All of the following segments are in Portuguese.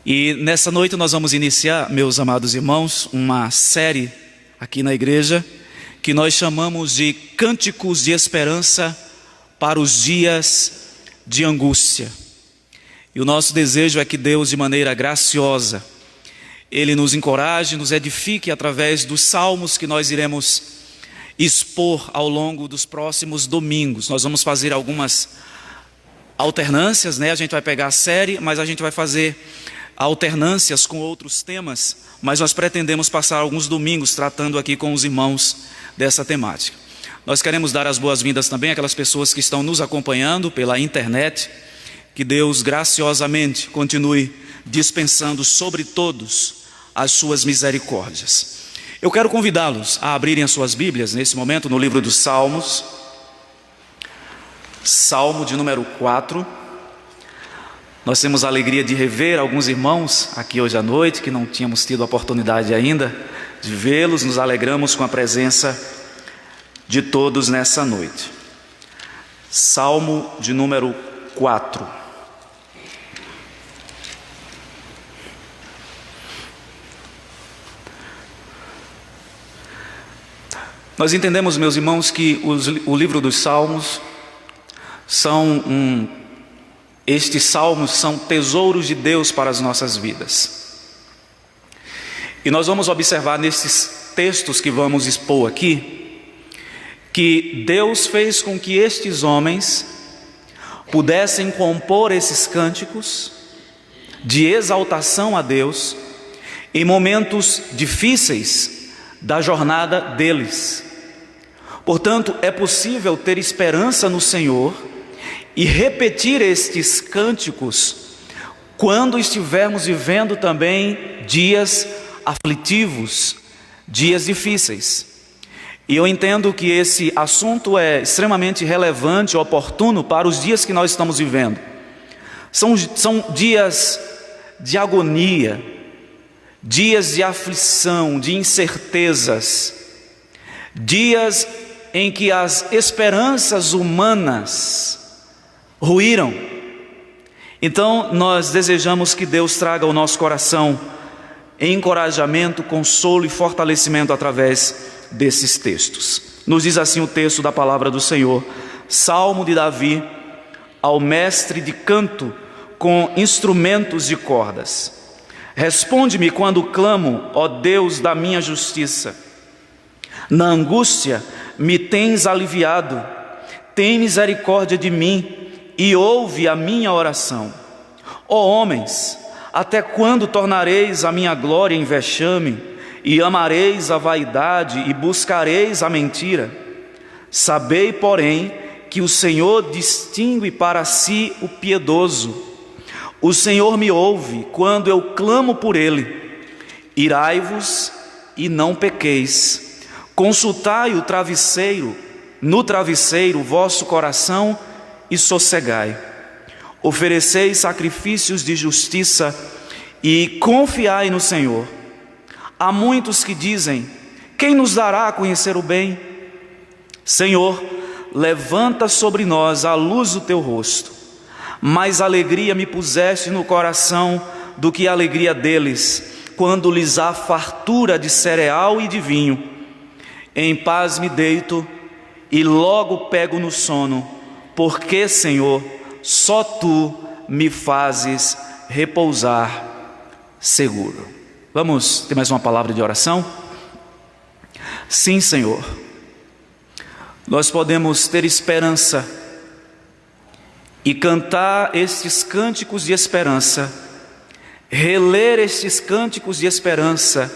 E nessa noite nós vamos iniciar, meus amados irmãos, uma série aqui na igreja que nós chamamos de Cânticos de Esperança para os Dias de Angústia. E o nosso desejo é que Deus, de maneira graciosa, Ele nos encoraje, nos edifique através dos salmos que nós iremos expor ao longo dos próximos domingos. Nós vamos fazer algumas alternâncias, A gente vai pegar a série, mas a gente vai fazer alternâncias com outros temas, mas nós pretendemos passar alguns domingos tratando aqui com os irmãos dessa temática. Nós queremos dar as boas-vindas também àquelas pessoas que estão nos acompanhando pela internet. Que Deus graciosamente continue dispensando sobre todos as suas misericórdias. Eu quero convidá-los a abrirem as suas Bíblias nesse momento no livro dos Salmos, Salmo de número 4. Nós temos a alegria de rever alguns irmãos aqui hoje à noite, que não tínhamos tido a oportunidade ainda de vê-los. Nos alegramos com a presença de todos nessa noite. Salmo de número 4. Nós entendemos, meus irmãos, que o livro dos Salmos estes salmos são tesouros de Deus para as nossas vidas. E nós vamos observar nesses textos que vamos expor aqui, que Deus fez com que estes homens pudessem compor esses cânticos de exaltação a Deus em momentos difíceis da jornada deles. Portanto, é possível ter esperança no Senhor e repetir estes cânticos quando estivermos vivendo também dias aflitivos, dias difíceis. E eu entendo que esse assunto é extremamente relevante e oportuno para os dias que nós estamos vivendo. São dias de agonia, dias de aflição, de incertezas, dias em que as esperanças humanas ruíram. Então nós desejamos que Deus traga ao nosso coração encorajamento, consolo e fortalecimento através desses textos. Nos diz assim o texto da palavra do Senhor: Salmo de Davi ao mestre de canto com instrumentos de cordas. Responde-me quando clamo, ó Deus da minha justiça. Na angústia me tens aliviado. Tem misericórdia de mim e ouve a minha oração. Ó homens, até quando tornareis a minha glória em vexame, e amareis a vaidade e buscareis a mentira? Sabei, porém, que o Senhor distingue para si o piedoso. O Senhor me ouve quando eu clamo por ele. Irai-vos e não pequeis. Consultai no travesseiro o vosso coração e sossegai. Ofereceis sacrifícios de justiça e confiai no Senhor. Há muitos que dizem: quem nos dará a conhecer o bem? Senhor, levanta sobre nós a luz do teu rosto. Mais alegria me puseste no coração do que a alegria deles, quando lhes há fartura de cereal e de vinho. Em paz me deito e logo pego no sono, porque, Senhor, só Tu me fazes repousar seguro. Vamos ter mais uma palavra de oração? Sim, Senhor, nós podemos ter esperança e cantar estes cânticos de esperança, reler estes cânticos de esperança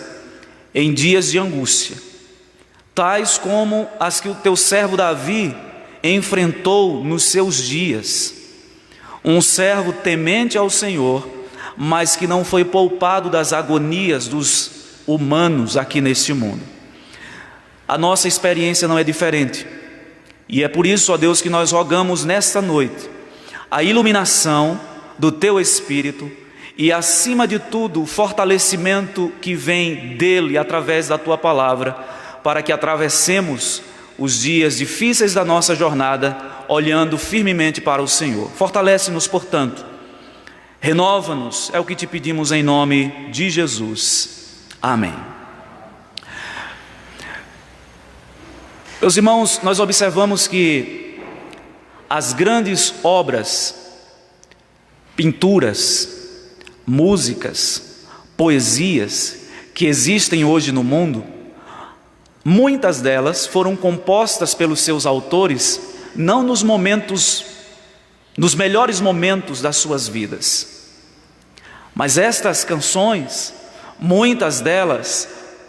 em dias de angústia, tais como as que o Teu servo Davi enfrentou nos seus dias. Um servo temente ao Senhor, mas que não foi poupado das agonias dos humanos aqui neste mundo. A nossa experiência não é diferente, e é por isso, ó Deus, que nós rogamos nesta noite a iluminação do Teu Espírito e, acima de tudo, o fortalecimento que vem dele através da Tua palavra, para que atravessemos os dias difíceis da nossa jornada olhando firmemente para o Senhor. Fortalece-nos, portanto, Renova-nos, é o que te pedimos em nome de Jesus. Amém. Meus irmãos, nós observamos que as grandes obras, pinturas, músicas, poesias que existem hoje no mundo, muitas delas foram compostas pelos seus autores não nos melhores momentos das suas vidas. Mas estas canções, muitas delas,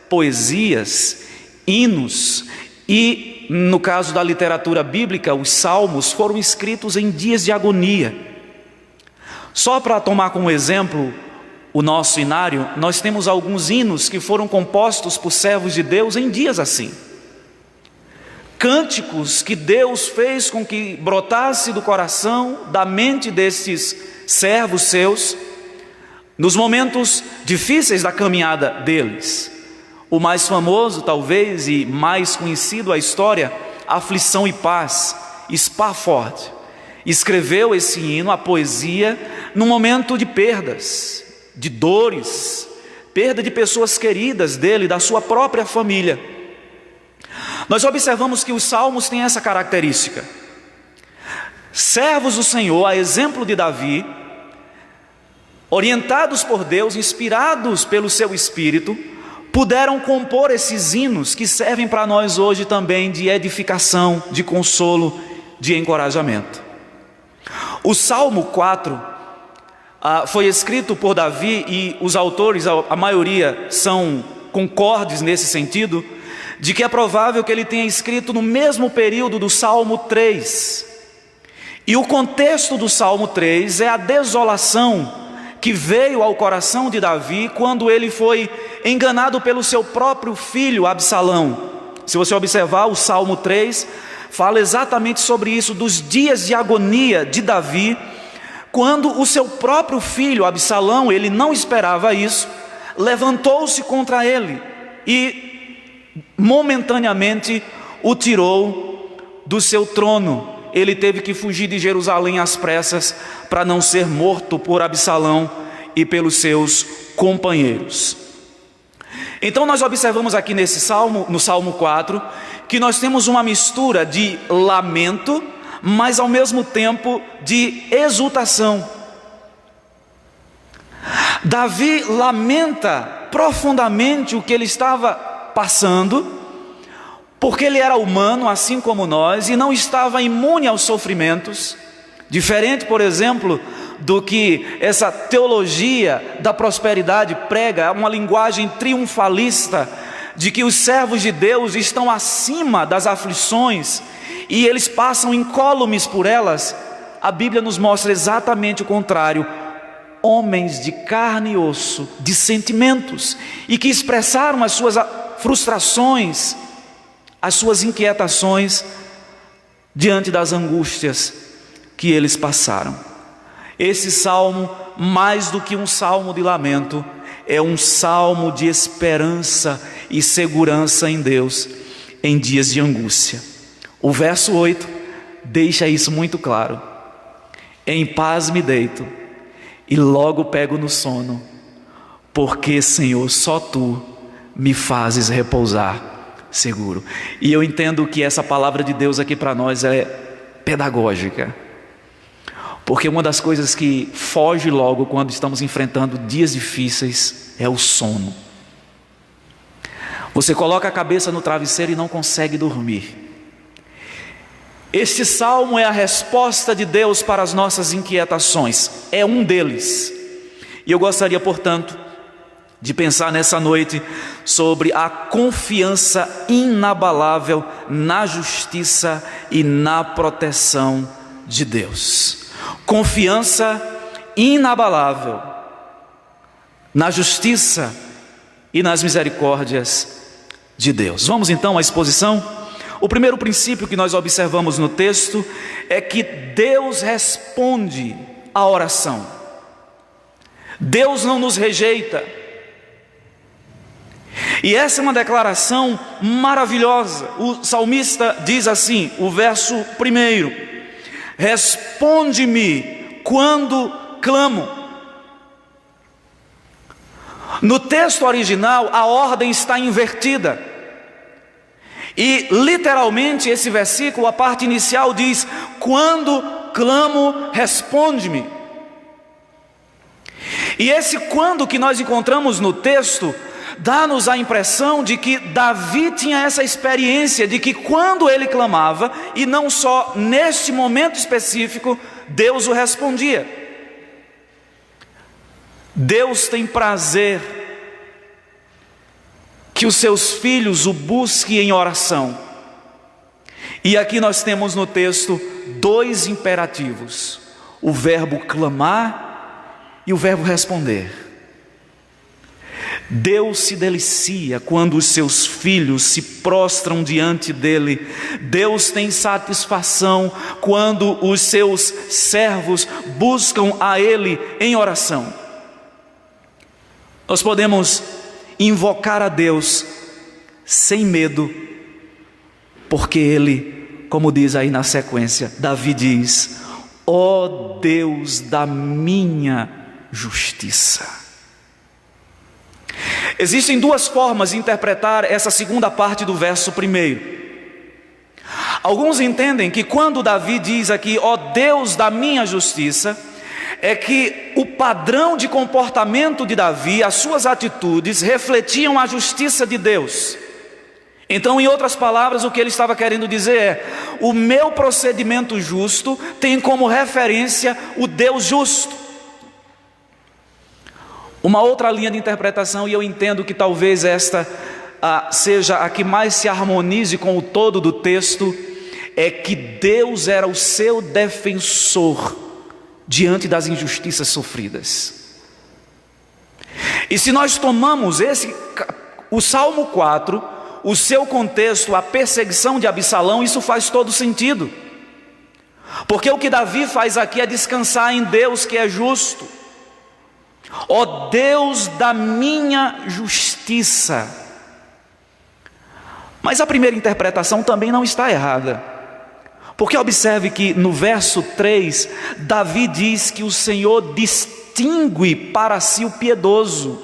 poesias, hinos e, no caso da literatura bíblica, os salmos, foram escritos em dias de agonia. Só para tomar como exemplo o nosso inário, nós temos alguns hinos que foram compostos por servos de Deus em dias assim. Cânticos que Deus fez com que brotasse do coração, da mente destes servos seus, nos momentos difíceis da caminhada deles. O mais famoso, talvez, e mais conhecido a história, Aflição e Paz, Spafford, escreveu esse hino, a poesia, num momento de perdas, de dores, perda de pessoas queridas dele, da sua própria família. Nós observamos que os salmos têm essa característica. Servos do Senhor, a exemplo de Davi, orientados por Deus, inspirados pelo seu Espírito, puderam compor esses hinos que servem para nós hoje também de edificação, de consolo, de encorajamento. O Salmo 4 foi escrito por Davi e os autores, a maioria, são concordes nesse sentido, de que é provável que ele tenha escrito no mesmo período do Salmo 3. E o contexto do Salmo 3 é a desolação que veio ao coração de Davi quando ele foi enganado pelo seu próprio filho Absalão. Se você observar, o Salmo 3 fala exatamente sobre isso, dos dias de agonia de Davi, quando o seu próprio filho Absalão, ele não esperava isso, levantou-se contra ele e momentaneamente o tirou do seu trono. Ele teve que fugir de Jerusalém às pressas para não ser morto por Absalão e pelos seus companheiros. Então nós observamos aqui nesse salmo, no Salmo 4, que nós temos uma mistura de lamento, mas ao mesmo tempo de exultação. Davi lamenta profundamente o que ele estava passando, porque ele era humano, assim como nós, e não estava imune aos sofrimentos, diferente, por exemplo, do que essa teologia da prosperidade prega, uma linguagem triunfalista, de que os servos de Deus estão acima das aflições, e eles passam incólumes por elas. A Bíblia nos mostra exatamente o contrário, homens de carne e osso, de sentimentos, e que expressaram as suas frustrações, as suas inquietações diante das angústias que eles passaram. Esse salmo, mais do que um salmo de lamento, é um salmo de esperança e segurança em Deus em dias de angústia. O verso 8 deixa isso muito claro: em paz me deito e logo pego no sono, porque, Senhor, só Tu me fazes repousar seguro. E eu entendo que essa palavra de Deus aqui para nós é pedagógica, porque uma das coisas que foge logo quando estamos enfrentando dias difíceis é o sono. Você coloca a cabeça no travesseiro e não consegue dormir. Este salmo é a resposta de Deus para as nossas inquietações, é um deles. E eu gostaria, portanto, de pensar nessa noite sobre a confiança inabalável na justiça e na proteção de Deus. Confiança inabalável na justiça e nas misericórdias de Deus. Vamos então à exposição. O primeiro princípio que nós observamos no texto é que Deus responde à oração. Deus não nos rejeita. E essa é uma declaração maravilhosa. O salmista diz assim, o verso 1: responde-me quando clamo. No texto original, a ordem está invertida. E literalmente esse versículo, a parte inicial diz: quando clamo, responde-me. E esse quando que nós encontramos no texto dá-nos a impressão de que Davi tinha essa experiência de que quando ele clamava, e não só neste momento específico, Deus o respondia. Deus tem prazer que os seus filhos o busquem em oração. E aqui nós temos no texto dois imperativos: o verbo clamar e o verbo responder. Deus se delicia quando os seus filhos se prostram diante dele. Deus tem satisfação quando os seus servos buscam a ele em oração. Nós podemos invocar a Deus sem medo, porque ele, como diz aí na sequência, Davi diz: ó Deus da minha justiça. Existem duas formas de interpretar essa segunda parte do verso primeiro. Alguns entendem que quando Davi diz aqui, ó Deus da minha justiça, é que o padrão de comportamento de Davi, as suas atitudes, refletiam a justiça de Deus. Então, em outras palavras, o que ele estava querendo dizer é: o meu procedimento justo tem como referência o Deus justo. Uma outra linha de interpretação, e eu entendo que talvez esta seja a que mais se harmonize com o todo do texto, é que Deus era o seu defensor diante das injustiças sofridas. E se nós tomamos o Salmo 4, o seu contexto, a perseguição de Absalão, isso faz todo sentido. Porque o que Davi faz aqui é descansar em Deus que é justo. Ó Deus da minha justiça. Mas a primeira interpretação também não está errada, porque observe que no verso 3, Davi diz que o Senhor distingue para si o piedoso.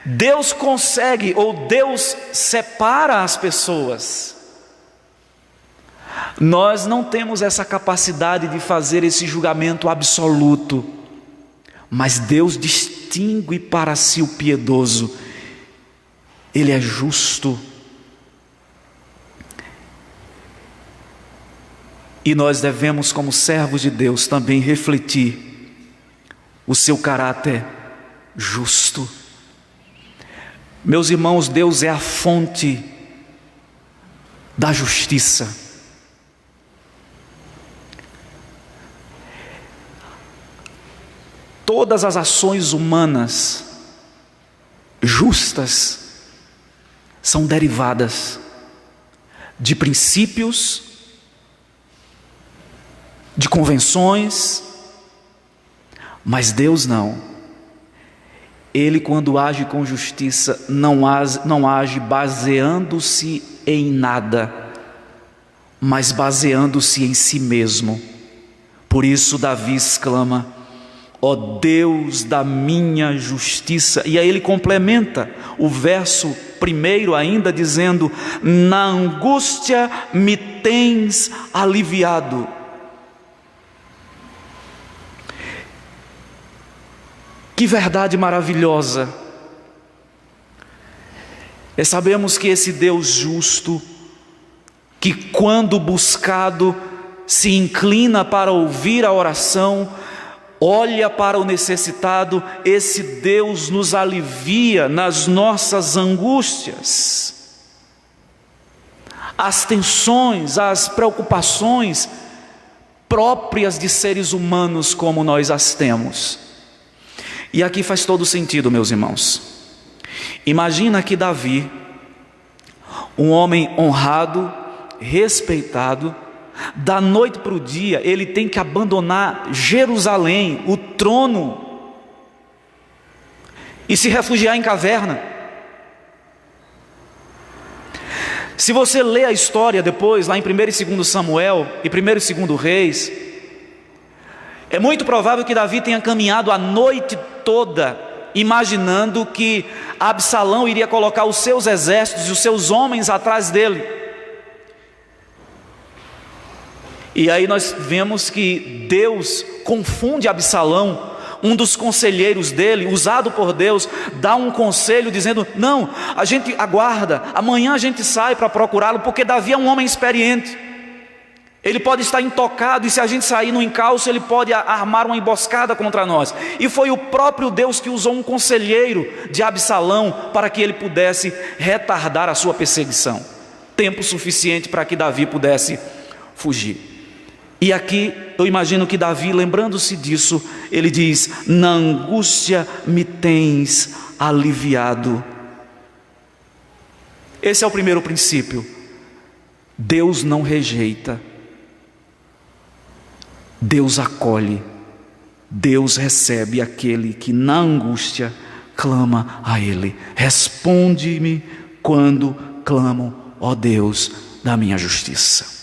Deus consegue, ou Deus separa as pessoas. Nós não temos essa capacidade de fazer esse julgamento absoluto, mas Deus distingue para si o piedoso. Ele é justo. E nós devemos, como servos de Deus, também refletir o seu caráter justo. Meus irmãos, Deus é a fonte da justiça. Todas as ações humanas justas são derivadas de princípios, de convenções, mas Deus não. Ele, quando age com justiça, não age baseando-se em nada, mas baseando-se em si mesmo. Por isso Davi exclama: ó Deus da minha justiça. E aí ele complementa o verso primeiro ainda dizendo: na angústia me tens aliviado. Que verdade maravilhosa! Sabemos que esse Deus justo, que quando buscado se inclina para ouvir a oração, olha para o necessitado, esse Deus nos alivia nas nossas angústias, as tensões, as preocupações próprias de seres humanos como nós as temos. E aqui faz todo sentido, meus irmãos. Imagina que Davi, um homem honrado, respeitado, da noite para o dia, ele tem que abandonar Jerusalém, o trono, e se refugiar em caverna. Se você lê a história depois, lá em 1 e 2 Samuel, e 1 e 2 Reis, é muito provável que Davi tenha caminhado a noite toda imaginando que Absalão iria colocar os seus exércitos e os seus homens atrás dele. E aí nós vemos que Deus confunde Absalão. Um dos conselheiros dele, usado por Deus, dá um conselho dizendo: não, a gente aguarda, amanhã a gente sai para procurá-lo, porque Davi é um homem experiente. Ele pode estar intocado, e se a gente sair no encalço, ele pode armar uma emboscada contra nós. E foi o próprio Deus que usou um conselheiro de Absalão para que ele pudesse retardar a sua perseguição. Tempo suficiente para que Davi pudesse fugir. E aqui eu imagino que Davi, lembrando-se disso, ele diz: na angústia me tens aliviado. Esse é o primeiro princípio. Deus não rejeita, Deus acolhe, Deus recebe aquele que na angústia clama a Ele. Responde-me quando clamo, ó Deus da minha justiça.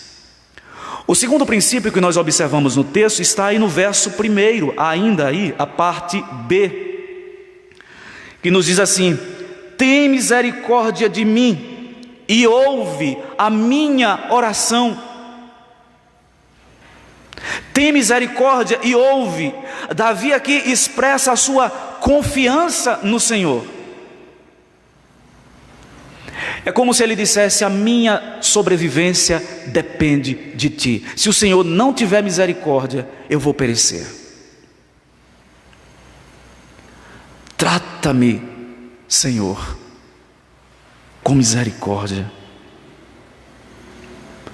O segundo princípio que nós observamos no texto está aí no verso 1, ainda aí a parte B, que nos diz assim: tem misericórdia de mim e ouve a minha oração. Tem misericórdia e ouve. Davi aqui expressa a sua confiança no Senhor. É como se ele dissesse: a minha sobrevivência depende de ti. Se o Senhor não tiver misericórdia, eu vou perecer. Trata-me, Senhor, com misericórdia.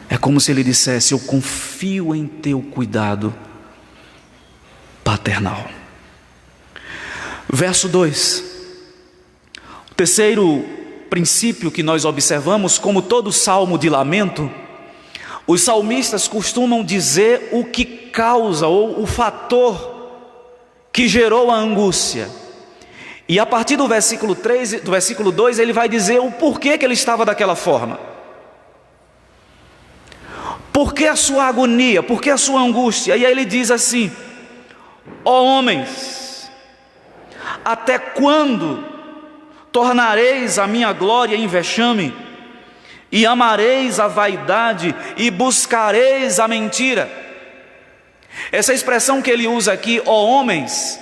É como se ele dissesse: eu confio em teu cuidado paternal. Verso 2. O terceiro princípio que nós observamos: como todo salmo de lamento, os salmistas costumam dizer o que causa, ou o fator que gerou a angústia. E a partir do versículo 3, do versículo 2, ele vai dizer o porquê que ele estava daquela forma. Por que a sua agonia? Por que a sua angústia? E aí ele diz assim: ó homens, até quando tornareis a minha glória em vexame, e amareis a vaidade, e buscareis a mentira? Essa expressão que ele usa aqui, ó homens,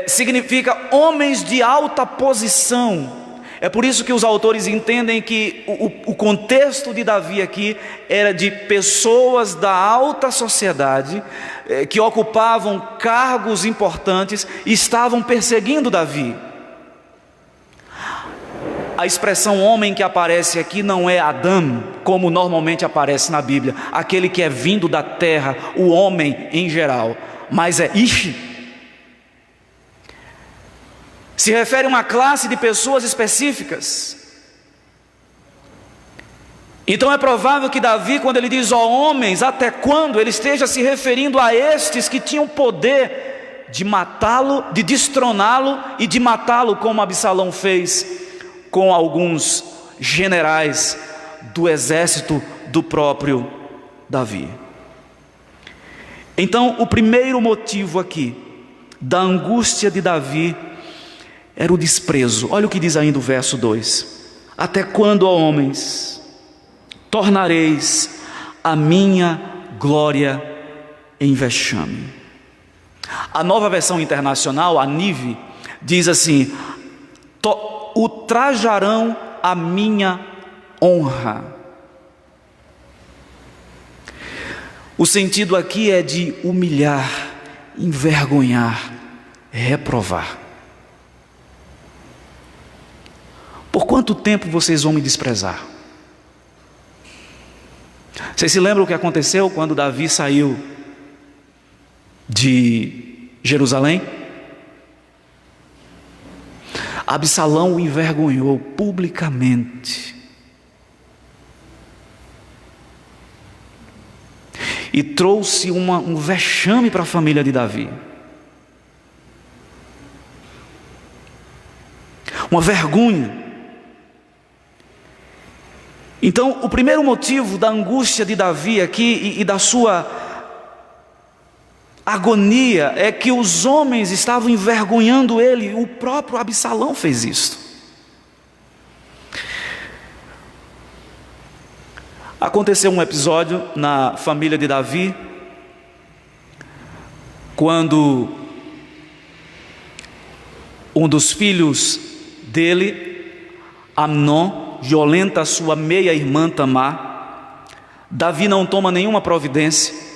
significa homens de alta posição. É por isso que os autores entendem que o contexto de Davi aqui era de pessoas da alta sociedade, que ocupavam cargos importantes e estavam perseguindo Davi. A expressão homem que aparece aqui não é Adão, como normalmente aparece na Bíblia, aquele que é vindo da terra, o homem em geral, mas é Ish. Se refere a uma classe de pessoas específicas. Então é provável que Davi, quando ele diz ó homens, até quando, ele esteja se referindo a estes que tinham poder de matá-lo, de destroná-lo e de matá-lo, como Absalão fez com alguns generais do exército do próprio Davi. Então, o primeiro motivo aqui da angústia de Davi era o desprezo. Olha o que diz ainda o verso 2: até quando, ó homens, tornareis a minha glória em vexame? A Nova Versão Internacional, a NIV, diz assim: ultrajarão a minha honra. O sentido aqui é de humilhar, envergonhar, reprovar. Por quanto tempo vocês vão me desprezar? Vocês se lembram o que aconteceu quando Davi saiu de Jerusalém? Absalão o envergonhou publicamente e trouxe um vexame para a família de Davi, uma vergonha. Então, o primeiro motivo da angústia de Davi aqui e da sua agonia é que os homens estavam envergonhando ele. O próprio Absalão fez isso. Aconteceu um episódio na família de Davi, quando um dos filhos dele, Amnon, violenta sua meia-irmã Tamar. Davi não toma nenhuma providência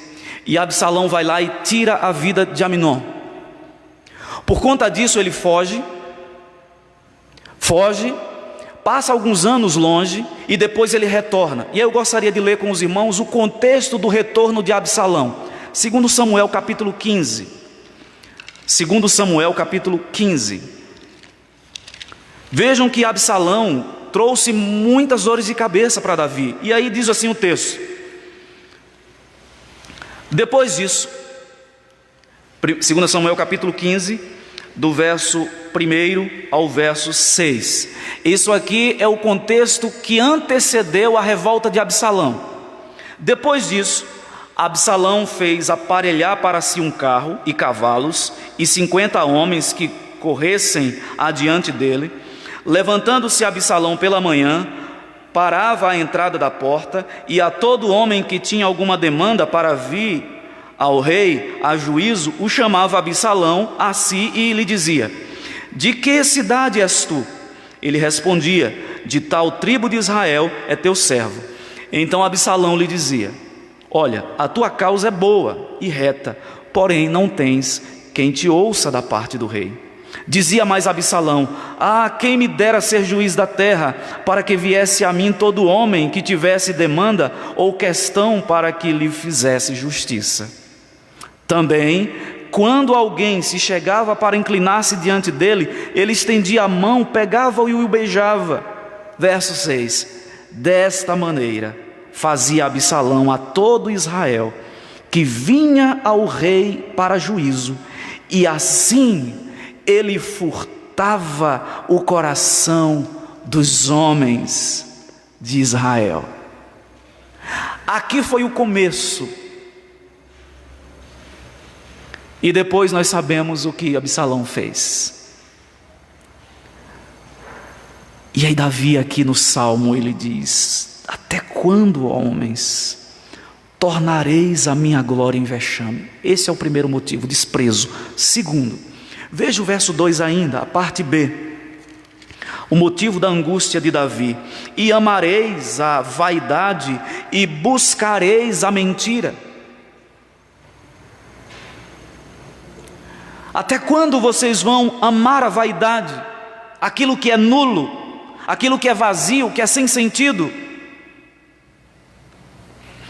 e Absalão vai lá e tira a vida de Amnon. Por conta disso ele foge, passa alguns anos longe e depois ele retorna. E eu gostaria de ler com os irmãos o contexto do retorno de Absalão. 2 Samuel capítulo 15. 2 Samuel capítulo 15. Vejam que Absalão trouxe muitas dores de cabeça para Davi. E aí diz assim o texto: depois disso, 2 Samuel capítulo 15, do verso 1 ao verso 6. Isso aqui é o contexto que antecedeu a revolta de Absalão. Depois disso, Absalão fez aparelhar para si um carro e cavalos e 50 homens que corressem adiante dele. Levantando-se Absalão pela manhã, parava à entrada da porta, e a todo homem que tinha alguma demanda para vir ao rei a juízo, o chamava Absalão a si e lhe dizia: de que cidade és tu? Ele respondia: de tal tribo de Israel é teu servo. Então Absalão lhe dizia: olha, a tua causa é boa e reta, porém não tens quem te ouça da parte do rei. Dizia mais Absalão: ah, quem me dera ser juiz da terra, para que viesse a mim todo homem que tivesse demanda ou questão, para que lhe fizesse justiça. Também, quando alguém se chegava para inclinar-se diante dele, ele estendia a mão, pegava-o e o beijava. Verso 6. Desta maneira fazia Absalão a todo Israel que vinha ao rei para juízo, e assim ele furtava o coração dos homens de Israel. Aqui foi o começo. E depois nós sabemos o que Absalão fez. E aí Davi aqui no Salmo ele diz: até quando, homens, tornareis a minha glória em vexame? Esse é o primeiro motivo, desprezo. Segundo, veja o verso 2 ainda, a parte B. O motivo da angústia de Davi: e amareis a vaidade e buscareis a mentira. Até quando vocês vão amar a vaidade, aquilo que é nulo, aquilo que é vazio, que é sem sentido?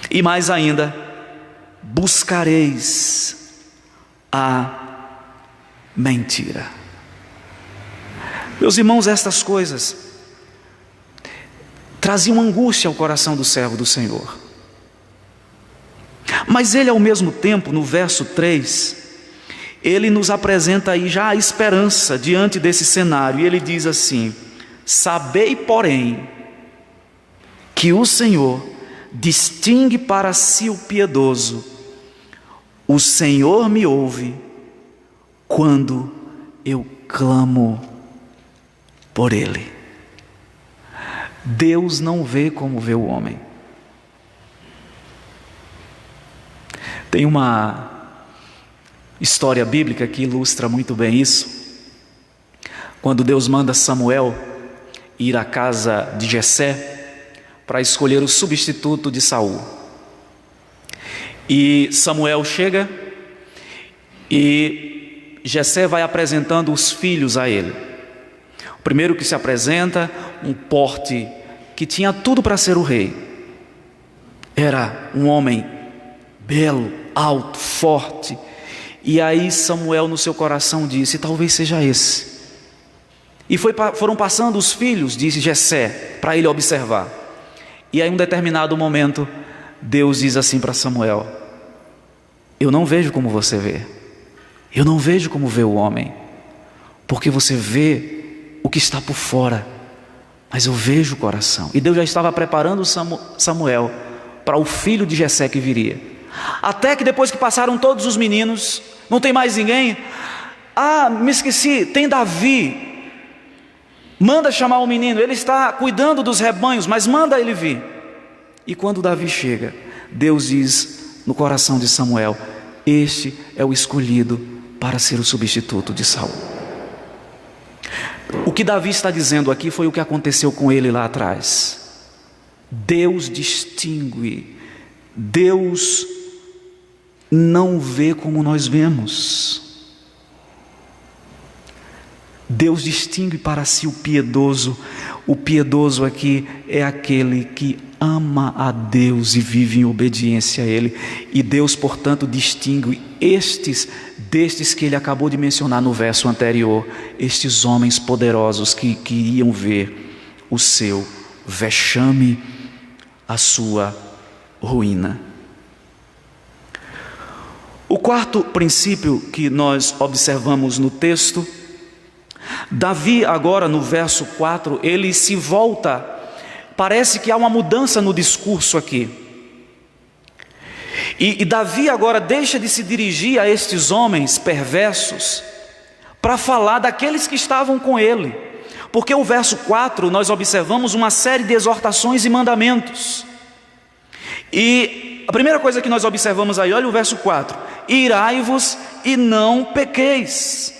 E mais ainda, buscareis a mentira. Meus irmãos, estas coisas traziam angústia ao coração do servo do Senhor. Mas ele, ao mesmo tempo, no verso 3, ele nos apresenta aí já a esperança diante desse cenário. E ele diz assim: sabei, porém, que o Senhor distingue para si o piedoso. O Senhor me ouve quando eu clamo por Ele. Deus não vê como vê o homem. Tem uma história bíblica que ilustra muito bem isso. Quando Deus manda Samuel ir à casa de Jessé para escolher o substituto de Saul. E Samuel chega e Jessé vai apresentando os filhos a ele. O primeiro que se apresenta, um porte que tinha tudo para ser o rei. Era um homem belo, alto, forte. E aí Samuel no seu coração disse: talvez seja esse. E foram passando os filhos, disse Jessé, para ele observar. E aí em um determinado momento, Deus diz assim para Samuel: eu não vejo como você vê. Eu não vejo como vê o homem. Porque você vê o que está por fora, mas eu vejo o coração. E Deus já estava preparando Samuel para o filho de Jessé que viria. Até que depois que passaram todos os meninos, não tem mais ninguém. Ah, me esqueci, tem Davi. Manda chamar o menino, ele está cuidando dos rebanhos, mas manda ele vir. E quando Davi chega, Deus diz no coração de Samuel: este é o escolhido para ser o substituto de Saul. O que Davi está dizendo aqui foi o que aconteceu com ele lá atrás. Deus distingue, Deus não vê como nós vemos. Deus distingue para si o piedoso. O piedoso aqui é aquele que ama a Deus e vive em obediência a Ele. E Deus, portanto, distingue destes que Ele acabou de mencionar no verso anterior, estes homens poderosos que queriam ver o seu vexame, a sua ruína. O quarto princípio que nós observamos no texto, Davi agora no verso 4, ele se volta, parece que há uma mudança no discurso aqui. E Davi agora deixa de se dirigir a estes homens perversos para falar daqueles que estavam com ele. Porque o verso 4 nós observamos uma série de exortações e mandamentos. E a primeira coisa que nós observamos aí, olha o verso 4: irai-vos e não pequeis.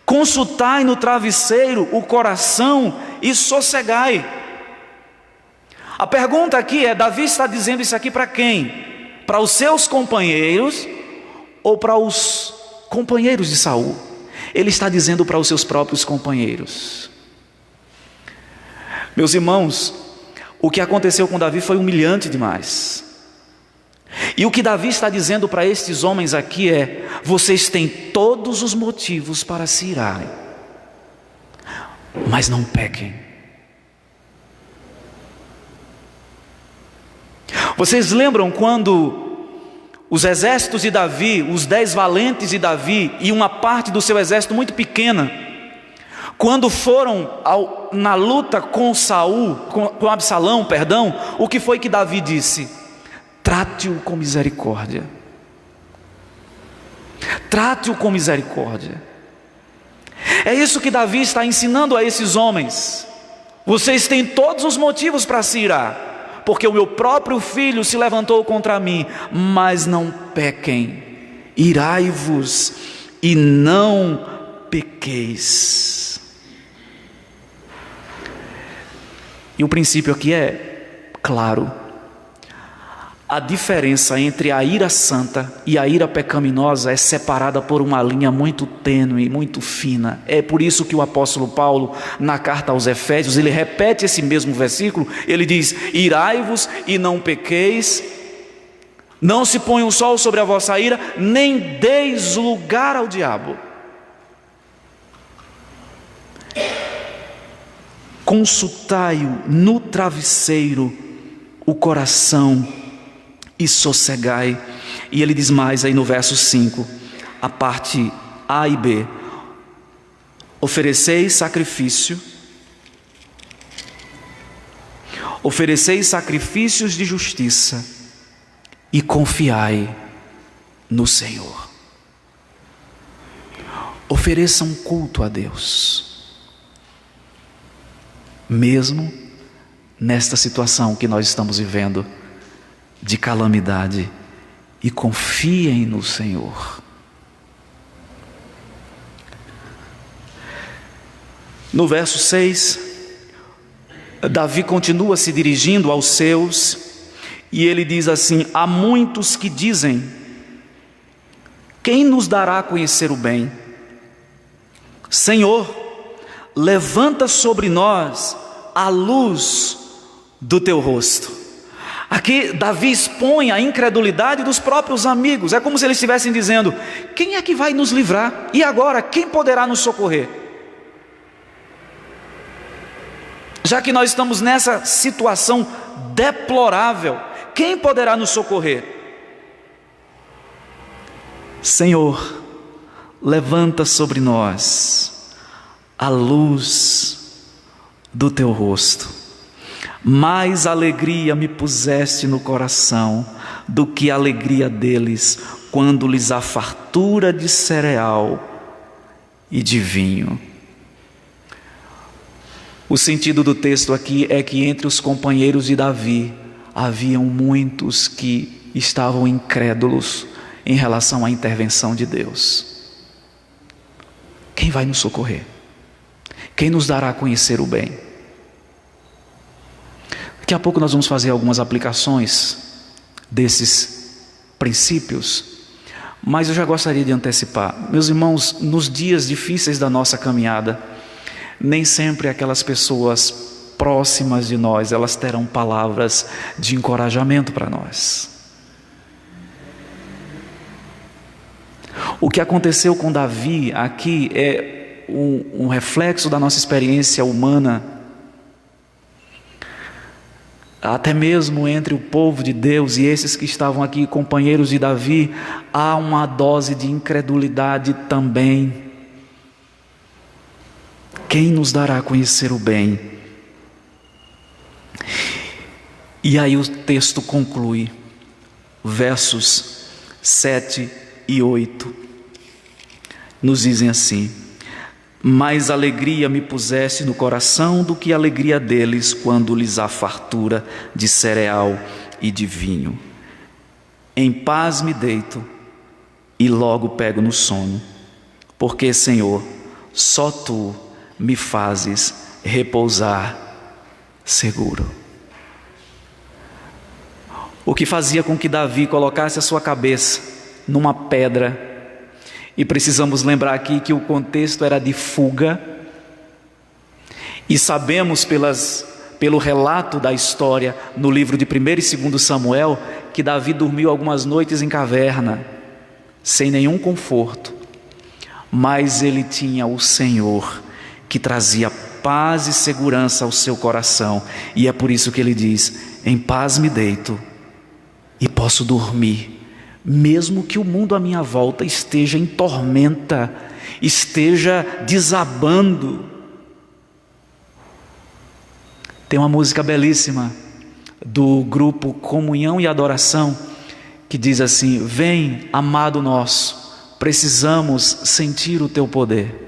Consultai no travesseiro o coração e sossegai. A pergunta aqui é: Davi está dizendo isso aqui para quem? Para os seus companheiros ou para os companheiros de Saul? Ele está dizendo para os seus próprios companheiros. Meus irmãos, o que aconteceu com Davi foi humilhante demais. E o que Davi está dizendo para estes homens aqui é: vocês têm todos os motivos para se irarem, mas não pequem. Vocês lembram quando os exércitos de Davi, os 10 valentes de Davi e uma parte do seu exército muito pequena, quando foram na luta com Saul, com Absalão, perdão, o que foi que Davi disse? Trate-o com misericórdia. Trate-o com misericórdia. É isso que Davi está ensinando a esses homens. Vocês têm todos os motivos para se irar, porque o meu próprio filho se levantou contra mim, mas não pequem. Irai-vos e não pequeis. E o princípio aqui é claro. A diferença entre a ira santa e a ira pecaminosa é separada por uma linha muito tênue, muito fina. É por isso que o apóstolo Paulo, na carta aos Efésios, ele repete esse mesmo versículo. Ele diz: irai-vos e não pequeis, não se ponha o sol sobre a vossa ira, nem deis lugar ao diabo. Consultai-o no travesseiro o coração e sossegai. E ele diz mais aí no verso 5, a parte A e B: ofereceis sacrifícios de justiça e confiai no Senhor. Ofereçam culto a Deus, mesmo nesta situação que nós estamos vivendo de calamidade, e confiem no Senhor. No verso 6, Davi continua se dirigindo aos seus, e ele diz assim: há muitos que dizem: quem nos dará a conhecer o bem? Senhor, levanta sobre nós a luz do teu rosto. Aqui Davi expõe a incredulidade dos próprios amigos. É como se eles estivessem dizendo: quem é que vai nos livrar? E agora, quem poderá nos socorrer? Já que nós estamos nessa situação deplorável, quem poderá nos socorrer? Senhor, levanta sobre nós a luz do teu rosto. Mais alegria me puseste no coração do que a alegria deles quando lhes há fartura de cereal e de vinho. O sentido do texto aqui é que entre os companheiros de Davi haviam muitos que estavam incrédulos em relação à intervenção de Deus. Quem vai nos socorrer? Quem nos dará a conhecer o bem? Daqui a pouco nós vamos fazer algumas aplicações desses princípios, mas eu já gostaria de antecipar. Meus irmãos, nos dias difíceis da nossa caminhada, nem sempre aquelas pessoas próximas de nós, elas terão palavras de encorajamento para nós. O que aconteceu com Davi aqui é um reflexo da nossa experiência humana. Até mesmo entre o povo de Deus e esses que estavam aqui, companheiros de Davi, há uma dose de incredulidade também. Quem nos dará a conhecer o bem? E aí o texto conclui, versos 7 e 8, nos dizem assim: mais alegria me puseste no coração do que a alegria deles quando lhes há fartura de cereal e de vinho. Em paz me deito e logo pego no sono, porque, Senhor, só Tu me fazes repousar seguro. O que fazia com que Davi colocasse a sua cabeça numa pedra, e precisamos lembrar aqui que o contexto era de fuga, e sabemos pelo relato da história no livro de 1 e 2 Samuel, que Davi dormiu algumas noites em caverna, sem nenhum conforto, mas ele tinha o Senhor, que trazia paz e segurança ao seu coração, e é por isso que ele diz: em paz me deito e posso dormir, mesmo que o mundo à minha volta esteja em tormenta, esteja desabando. Tem uma música belíssima do grupo Comunhão e Adoração que diz assim: vem, amado nosso, precisamos sentir o teu poder.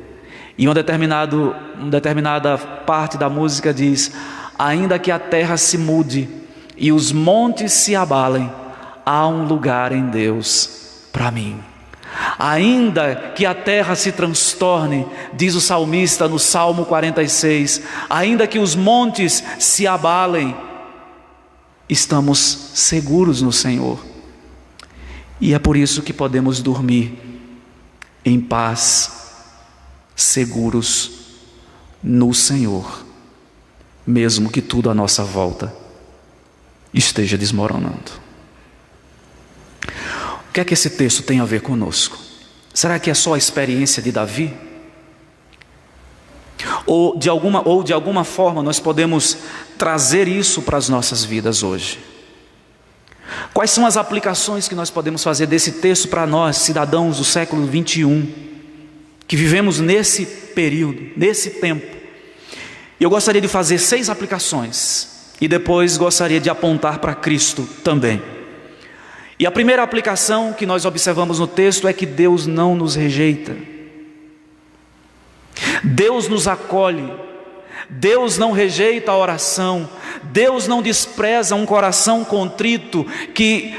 E uma determinada parte da música diz: ainda que a terra se mude e os montes se abalem, há um lugar em Deus para mim. Ainda que a terra se transtorne, diz o salmista no Salmo 46, ainda que os montes se abalem, estamos seguros no Senhor. E é por isso que podemos dormir em paz, seguros no Senhor, mesmo que tudo à nossa volta esteja desmoronando. O que é que esse texto tem a ver conosco? Será que é só a experiência de Davi? Ou de alguma forma nós podemos trazer isso para as nossas vidas hoje? Quais são as aplicações que nós podemos fazer desse texto para nós, cidadãos do século 21, que vivemos nesse período, nesse tempo? Eu gostaria de fazer 6 aplicações e depois gostaria de apontar para Cristo também. E a primeira aplicação que nós observamos no texto é que Deus não nos rejeita. Deus nos acolhe. Deus não rejeita a oração. Deus não despreza um coração contrito que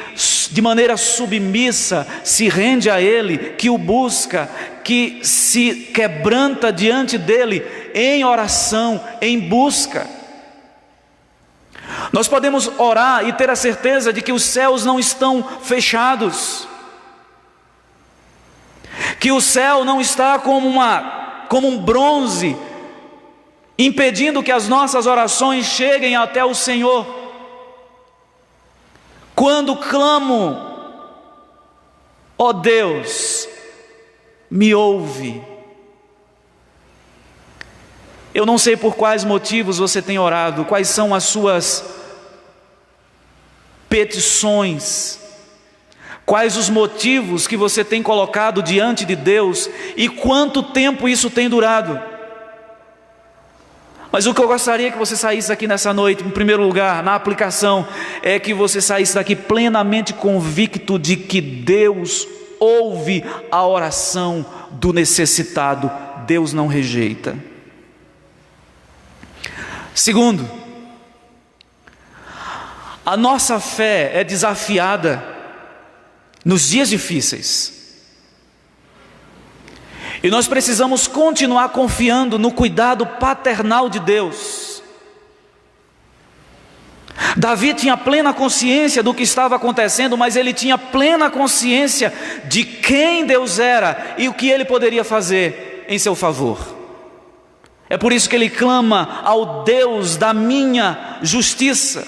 de maneira submissa se rende a Ele, que o busca, que se quebranta diante dEle em oração, em busca. Nós podemos orar e ter a certeza de que os céus não estão fechados, que o céu não está como um bronze, impedindo que as nossas orações cheguem até o Senhor. Quando clamo, ó Deus, me ouve. Eu não sei por quais motivos você tem orado, quais são as suas petições, quais os motivos que você tem colocado diante de Deus e quanto tempo isso tem durado. Mas o que eu gostaria que você saísse daqui nessa noite, em primeiro lugar, na aplicação, é que você saísse daqui plenamente convicto de que Deus ouve a oração do necessitado. Deus não rejeita. Segundo, a nossa fé é desafiada nos dias difíceis. E nós precisamos continuar confiando no cuidado paternal de Deus. Davi tinha plena consciência do que estava acontecendo, mas ele tinha plena consciência de quem Deus era e o que ele poderia fazer em seu favor. É por isso que ele clama ao Deus da minha justiça.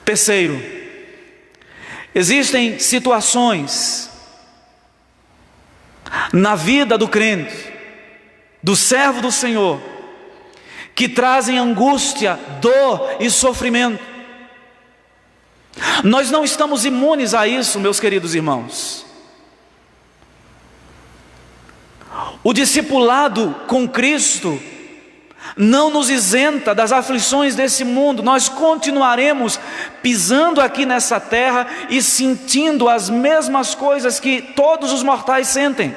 Terceiro, existem situações na vida do crente, do servo do Senhor, que trazem angústia, dor e sofrimento. Nós não estamos imunes a isso, meus queridos irmãos. O discipulado com Cristo não nos isenta das aflições desse mundo. Nós continuaremos pisando aqui nessa terra e sentindo as mesmas coisas que todos os mortais sentem,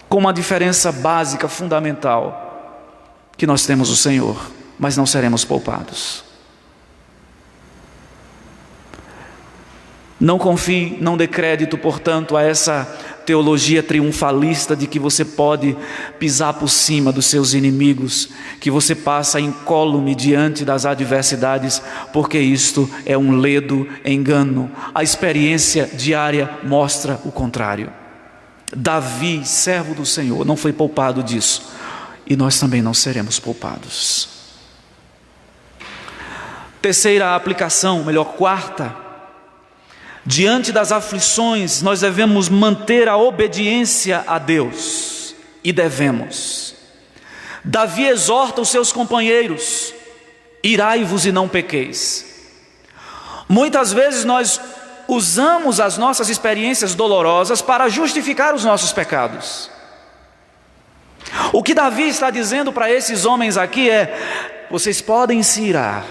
com uma diferença básica, fundamental, que nós temos o Senhor, mas não seremos poupados. Não confie, não dê crédito, portanto, a essa teologia triunfalista de que você pode pisar por cima dos seus inimigos, que você passa incólume diante das adversidades, porque isto é um ledo engano. A experiência diária mostra o contrário. Davi, servo do Senhor, não foi poupado disso, e nós também não seremos poupados. Terceira aplicação, melhor, quarta: diante das aflições, nós devemos manter a obediência a Deus, e devemos. Davi exorta os seus companheiros: irai-vos e não pequeis. Muitas vezes nós usamos as nossas experiências dolorosas para justificar os nossos pecados. O que Davi está dizendo para esses homens aqui é: vocês podem se irar,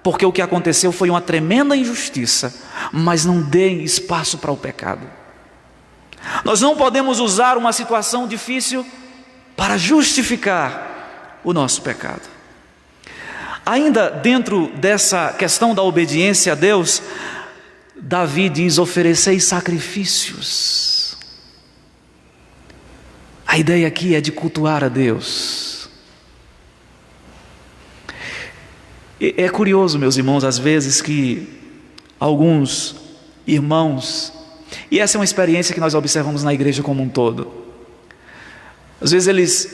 porque o que aconteceu foi uma tremenda injustiça, mas não deem espaço para o pecado. Nós não podemos usar uma situação difícil para justificar o nosso pecado. Ainda dentro dessa questão da obediência a Deus, Davi diz: ofereceis sacrifícios. A ideia aqui é de cultuar a Deus. É curioso, meus irmãos, às vezes que alguns irmãos, e essa é uma experiência que nós observamos na igreja como um todo, às vezes eles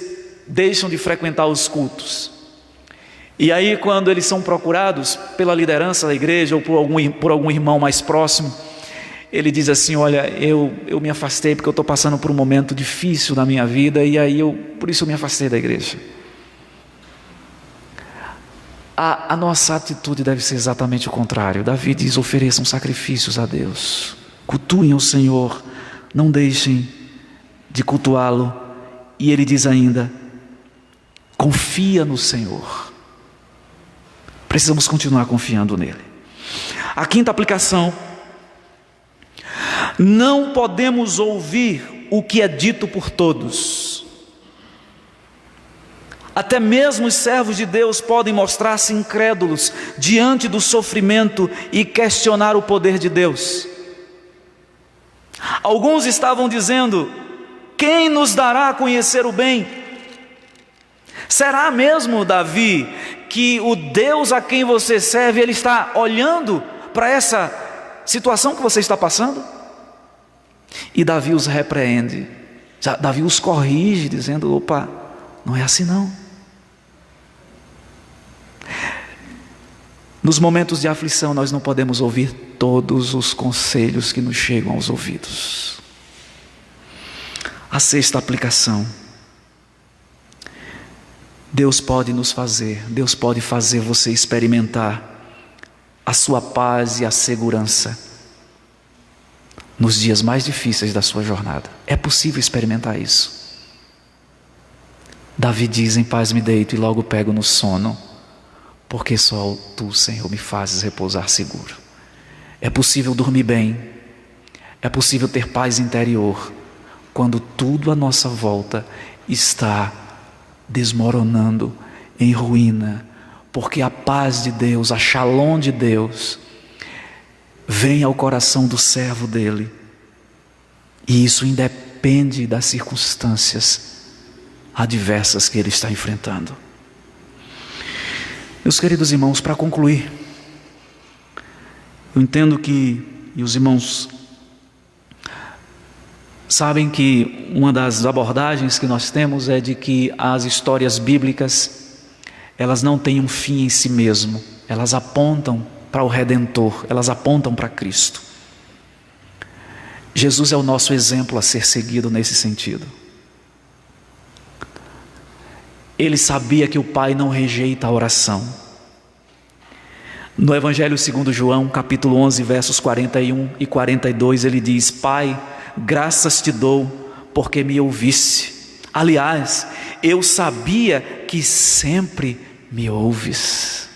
deixam de frequentar os cultos, e aí quando eles são procurados pela liderança da igreja ou por algum irmão mais próximo, ele diz assim: olha, eu me afastei porque eu estou passando por um momento difícil na minha vida, e aí por isso eu me afastei da igreja. A nossa atitude deve ser exatamente o contrário. Davi diz: ofereçam sacrifícios a Deus, cultuem o Senhor, não deixem de cultuá-lo. E ele diz ainda: confia no Senhor. Precisamos continuar confiando nele. A quinta aplicação: não podemos ouvir o que é dito por todos. Até mesmo os servos de Deus podem mostrar-se incrédulos diante do sofrimento e questionar o poder de Deus. Alguns estavam dizendo: quem nos dará a conhecer o bem? Será mesmo, Davi, que o Deus a quem você serve, Ele está olhando para essa situação que você está passando? E Davi os repreende, Davi os corrige, dizendo: opa, não é assim não. Nos momentos de aflição nós não podemos ouvir todos os conselhos que nos chegam aos ouvidos. A sexta aplicação: Deus pode fazer você experimentar a sua paz e a segurança nos dias mais difíceis da sua jornada. É possível experimentar isso. Davi diz: em paz me deito e logo pego no sono, porque só Tu, Senhor, me fazes repousar seguro. É possível dormir bem, é possível ter paz interior, quando tudo à nossa volta está desmoronando em ruína, porque a paz de Deus, a shalom de Deus, vem ao coração do servo dele, e isso independe das circunstâncias adversas que ele está enfrentando. Meus queridos irmãos, para concluir, eu entendo que, e os irmãos sabem que uma das abordagens que nós temos é de que as histórias bíblicas, elas não têm um fim em si mesmo, elas apontam para o Redentor, elas apontam para Cristo. Jesus é o nosso exemplo a ser seguido nesse sentido. Ele sabia que o Pai não rejeita a oração. No Evangelho segundo João, capítulo 11, versos 41 e 42, ele diz: Pai, graças te dou, porque me ouviste. Aliás, eu sabia que sempre me ouves.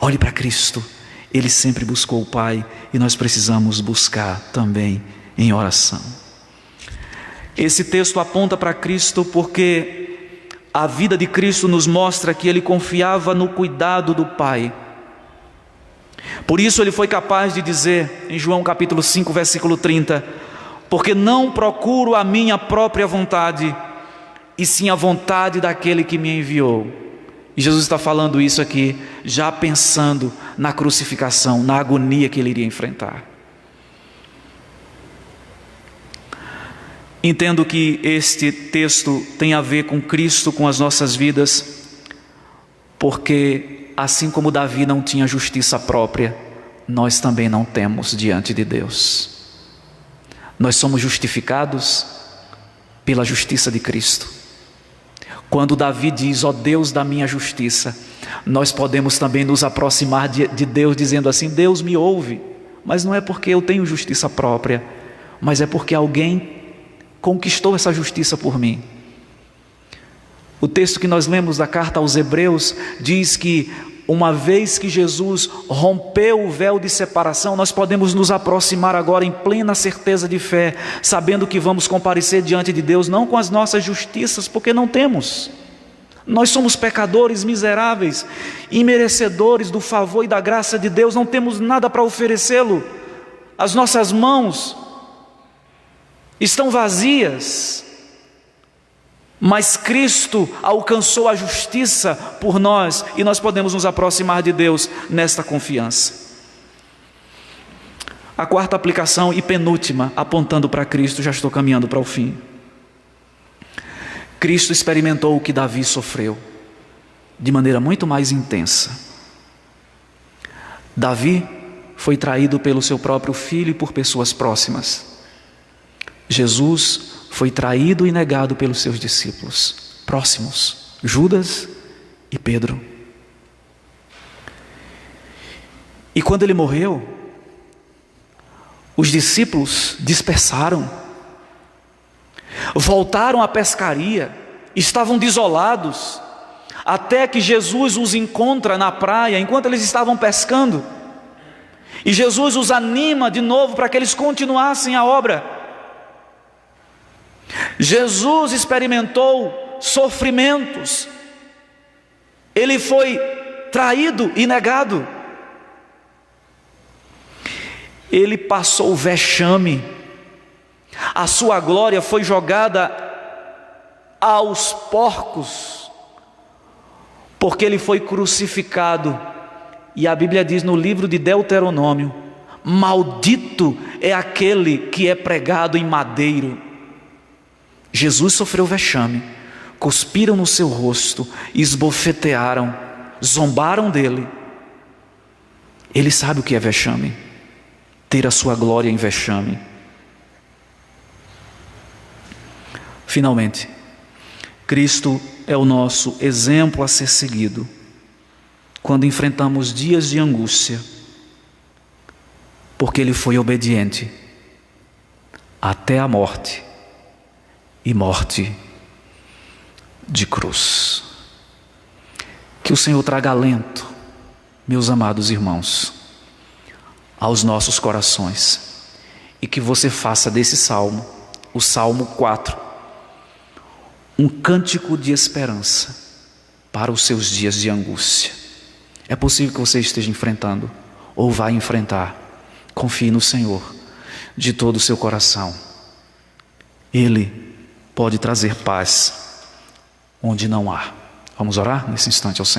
Olhe para Cristo, Ele sempre buscou o Pai, e nós precisamos buscar também em oração. Esse texto aponta para Cristo porque a vida de Cristo nos mostra que Ele confiava no cuidado do Pai. Por isso Ele foi capaz de dizer em João capítulo 5, versículo 30, porque não procuro a minha própria vontade, e sim a vontade daquele que me enviou. E Jesus está falando isso aqui, já pensando na crucificação, na agonia que Ele iria enfrentar. Entendo que este texto tem a ver com Cristo, com as nossas vidas, porque assim como Davi não tinha justiça própria, nós também não temos diante de Deus. Nós somos justificados pela justiça de Cristo. Quando Davi diz: ó Deus da minha justiça, nós podemos também nos aproximar de Deus dizendo assim: Deus me ouve, mas não é porque eu tenho justiça própria, mas é porque alguém conquistou essa justiça por mim. O texto que nós lemos da carta aos Hebreus diz que uma vez que Jesus rompeu o véu de separação, nós podemos nos aproximar agora em plena certeza de fé, sabendo que vamos comparecer diante de Deus, não com as nossas justiças, porque não temos. Nós somos pecadores miseráveis, imerecedores do favor e da graça de Deus, não temos nada para oferecê-lo. As nossas mãos estão vazias, mas Cristo alcançou a justiça por nós, e nós podemos nos aproximar de Deus nesta confiança. A quarta aplicação e penúltima, apontando para Cristo, já estou caminhando para o fim. Cristo experimentou o que Davi sofreu, de maneira muito mais intensa. Davi foi traído pelo seu próprio filho e por pessoas próximas. Jesus foi traído e negado pelos seus discípulos próximos, Judas e Pedro. E quando ele morreu, os discípulos dispersaram, voltaram à pescaria, estavam desolados, até que Jesus os encontra na praia, enquanto eles estavam pescando, e Jesus os anima de novo para que eles continuassem a obra. Jesus experimentou sofrimentos, ele foi traído e negado, ele passou vexame, a sua glória foi jogada aos porcos, porque ele foi crucificado. E a Bíblia diz no livro de Deuteronômio: maldito é aquele que é pregado em madeiro. Jesus sofreu vexame, cuspiram no seu rosto, esbofetearam, zombaram dele. Ele sabe o que é vexame, ter a sua glória em vexame. Finalmente, Cristo é o nosso exemplo a ser seguido quando enfrentamos dias de angústia, porque Ele foi obediente até a morte, e morte de cruz. Que o Senhor traga alento, meus amados irmãos, aos nossos corações, e que você faça desse salmo, o Salmo 4, um cântico de esperança para os seus dias de angústia. É possível que você esteja enfrentando ou vai enfrentar. Confie no Senhor de todo o seu coração. Ele pode trazer paz onde não há. Vamos orar nesse instante ao Senhor.